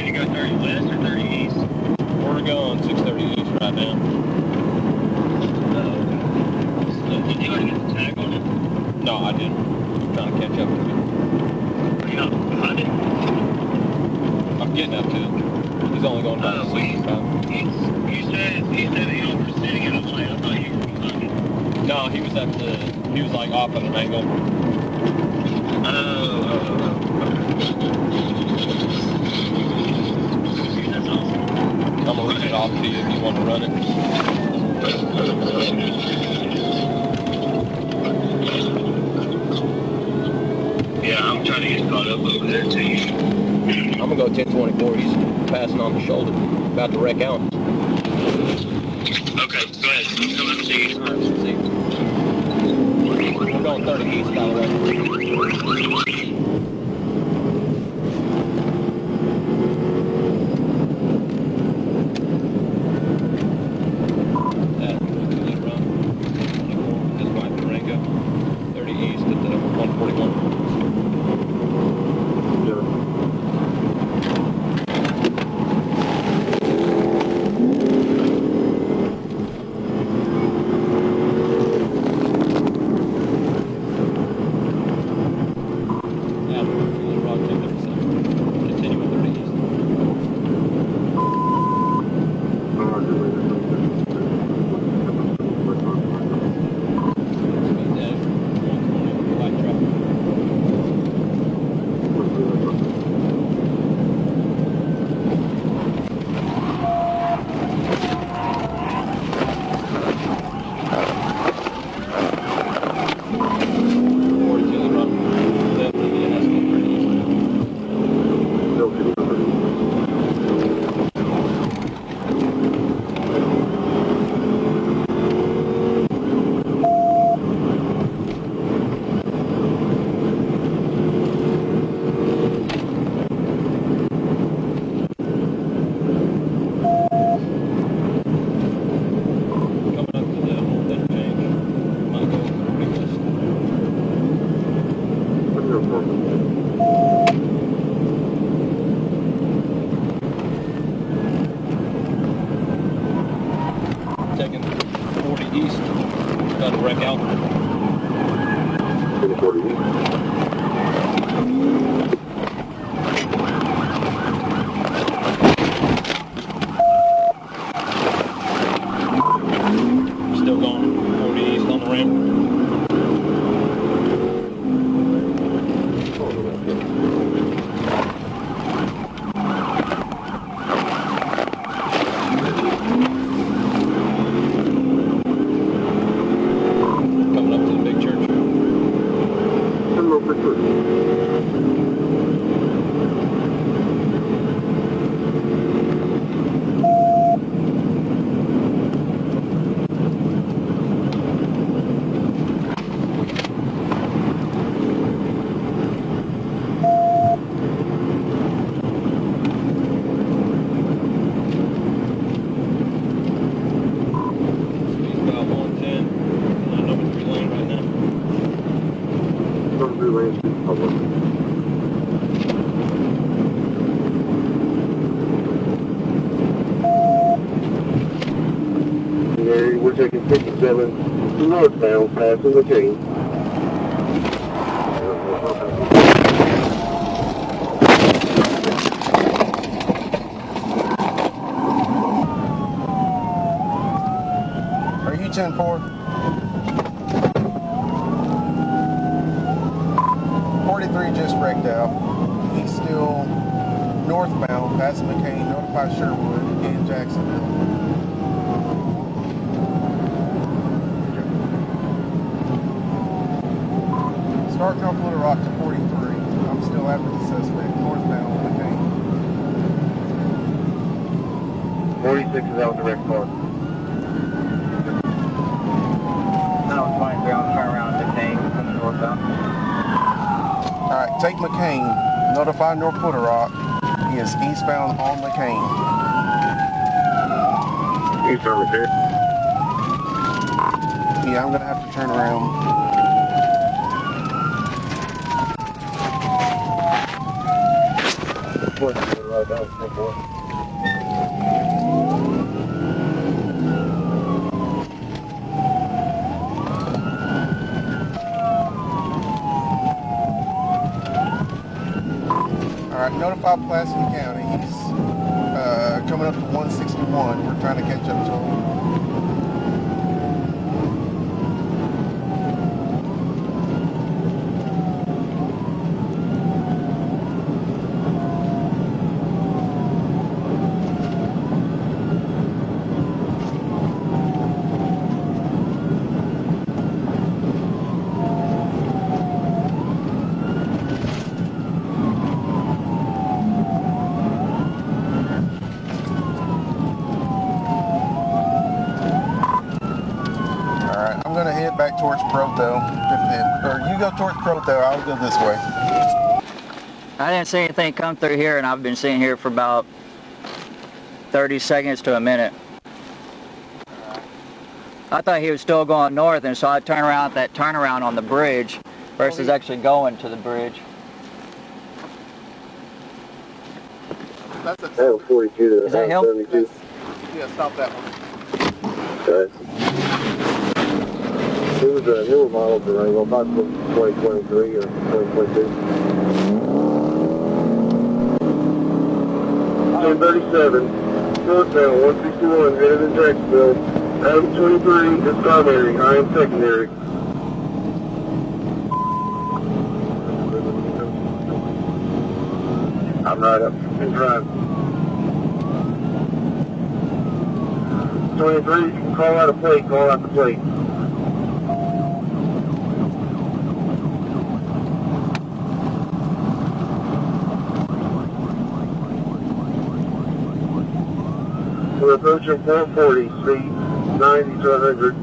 to go 30 west or 30 east? We're going 630 east right now. Did you already get the tag on it? No, I didn't. I'm trying to catch up to it. Are you not behind it? I'm getting up to it. He's only going about 65. You said that y'all were sitting at a light. I thought you were behind it. No, he was like off at an angle. That's awesome. I'm gonna leave it off to you if you want to run it. Yeah, I'm trying to get caught up over there too. I'm gonna go 1024. He's passing on the shoulder, about to wreck out. Okay, go ahead. I'm coming to see you. All right, see you. We're going 30 east, by the way. This is my Durango. 30 east at the 141. Taking 40 east, about to wreck out. 40 east. Still going 40 east on the ramp. We're taking 57 northbound, passing McCain. Are you 10-4? 43 just wrecked out. He's still northbound, passing McCain, notify Sherwood in Jacksonville. Start North Little Rock to 43. I'm still after the suspect, northbound McCain. 46 is out the wreck car. No, 23 on turn around McCain from the northbound. Alright, take McCain, notify North Little Rock. He is eastbound on McCain. Eastbound McCain? Yeah, I'm gonna have to turn around. Right down, 4-4. Alright, notify Placer County. He's coming up to 161. We're trying to catch up to him. I'm gonna head back towards Proto. Or you go towards Proto, I'll go this way. I didn't see anything come through here, and I've been sitting here for about 30 seconds to a minute. I thought he was still going north, and so I turned around at that turnaround on the bridge versus actually going to the bridge. That's a L42 to Is that him? 72. yeah, stop that one. Okay. It was a newer model Durango, about 2023 or 2022. 1037, northbound 161, headed in Jacksonville. Adam 23 is primary, I am secondary. I'm right up in front. 23, call out a plate, call out the plate. We're approaching 440, speed 90 to 100.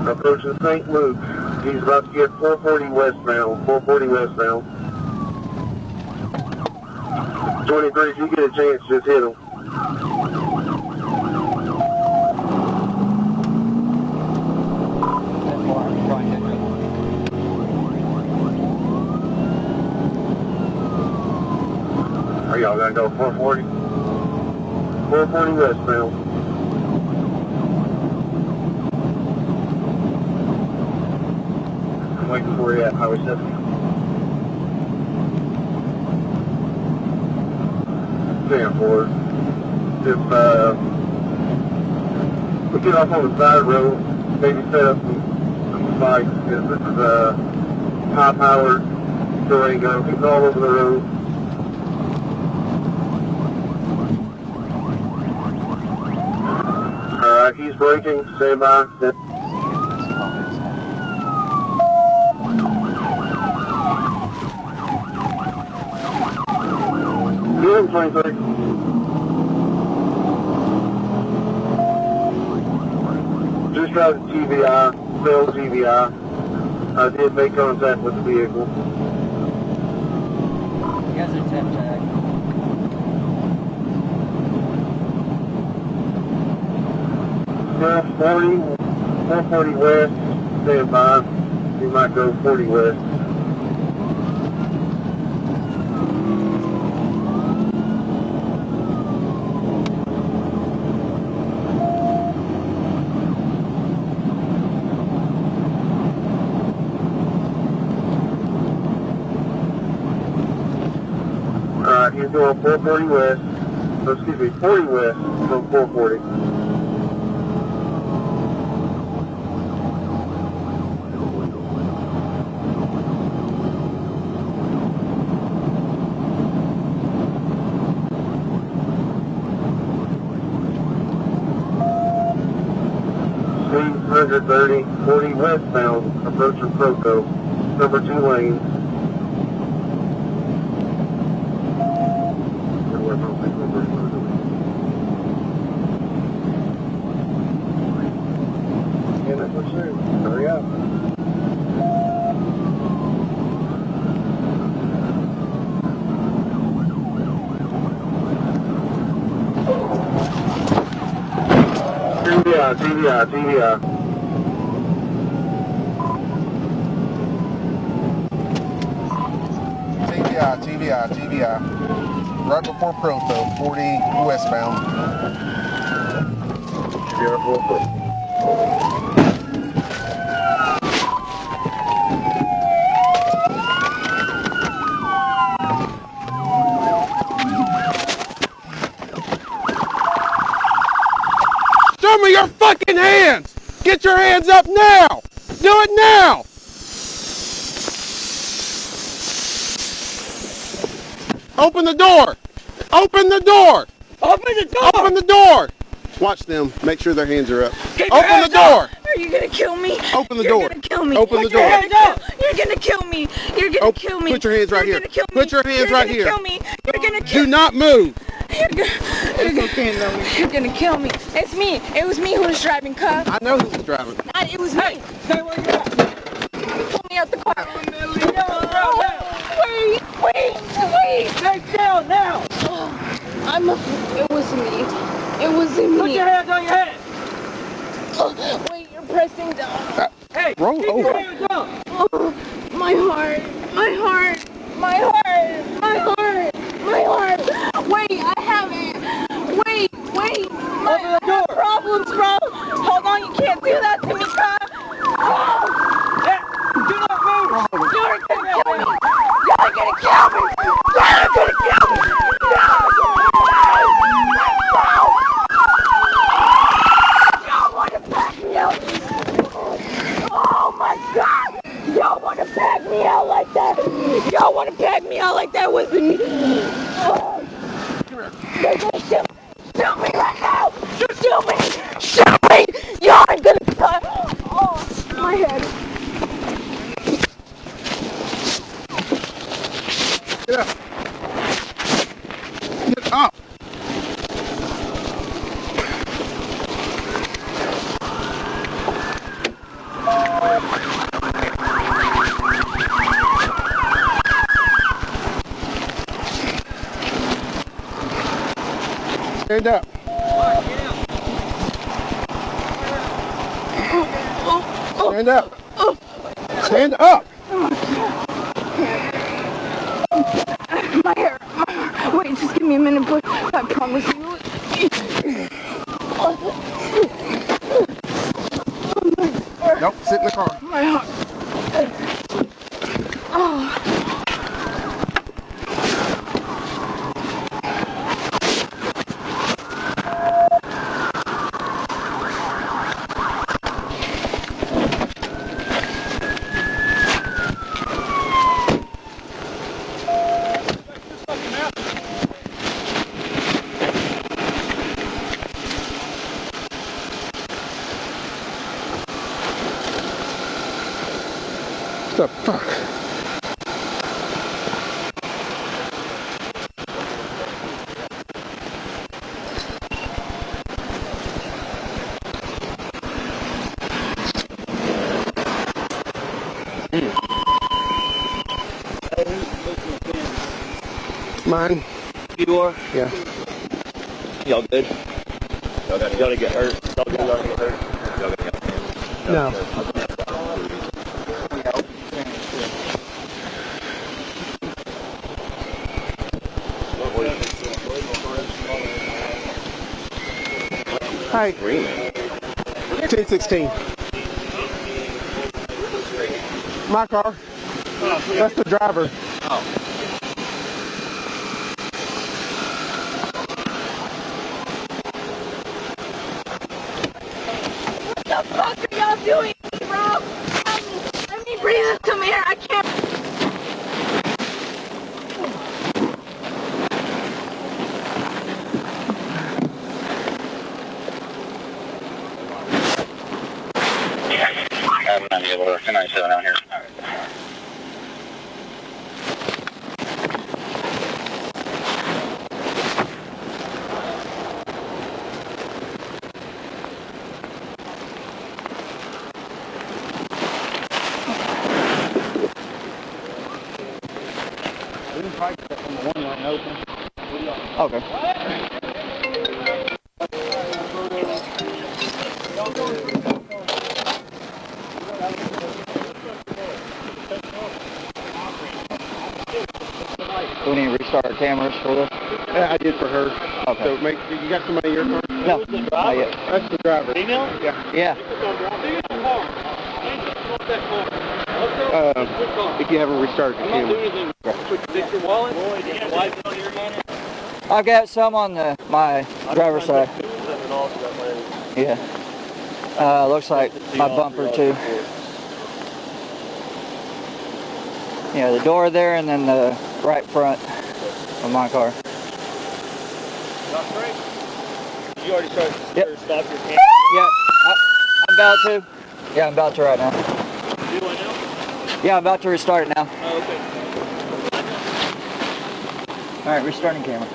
Approaching St. Luke. He's about to get 440 westbound, 440 westbound. 23, if you get a chance, just hit him. Are y'all gonna go 440? 440 westbound. I'm waiting for you at Highway 70. Stand forward. If we get off on the side road, maybe set up some spikes, because this is a high-powered Durango. He's all over the road. He's braking, stand by. Get him, 23. Just driving TVI, failed TVI. I did make contact with the vehicle. He has a tip tag. 440 west, stand by. We might go 40 west. Alright, he's going 440 west. Oh, excuse me, 40 west from 440. Speed 130, 40 westbound, approaching Proto, number 2 lane. Yeah, that's what soon. Hurry up. TVI. TVI. Right before Proto, 40 westbound. Show me your fucking hands! Get your hands up now! Do it now! Open the door! Open the door! Open the door! Open the door! Watch them. Make sure their hands are up. Keep your Open the hands door! up. Are you gonna kill me? Open the You're door. You're gonna kill me. Open the Put your door. hands up. You're gonna kill me. You're gonna kill me. Put your hands right You're here. Gonna kill me. Put your hands right here. You're gonna kill me. You're gonna kill Do not move. You're gonna kill me. It's me. It was me who was driving, cuz. I know who was driving. It was me. Stay where you at. Pull me out the car. Wait. Stay down now. It wasn't me. It wasn't me. Put your hands on your head. Wait, you're pressing down. Hey, Roll keep over. your hands up. My heart. Wait, I have it. Wait. Open the door. Problems, bro. Hold on, you can't do that to me, cuz. Hey, do not move. You're gonna kill me. You're gonna kill me. Y'all wanna back me out? Oh my God. Y'all wanna back me out like that? Y'all wanna back me out like that with me? They're gonna shoot me right now! Shoot me! Y'all are gonna cut! Oh, my head. Get up. Get up. Stand up. Stand up. Stand up. My hair. Wait, just give me a minute, boy. I promise you. Nope, sit in the car. My heart. Oh. What the fuck? Mine? You are? Yeah. Y'all good? Y'all gotta get hurt. Y'all gotta get hurt. Y'all gotta get hurt. No. Hi. 1016. My car. That's the driver. What the fuck are y'all doing, bro? Let me breathe some air. I can't. I'm not able to 1097 out here. Okay. restart our cameras for this? Yeah, I did for her. Okay. So you got somebody in your car? No, Who's the not driver? yet. That's the driver. Female? Yeah. Yeah. If you haven't restarted the camera. Fix your wallet? Loy, do you have lights on your unit? I've got some on my driver's side. Yeah. Looks like my bumper too. Yeah, the door there and then the right front of my car. You already started Yep. to stop your camera? Yeah, I'm about to. Yeah, I'm about to right now. You do it now? Yeah, I'm about to restart it now. Oh, okay. All right, restarting camera.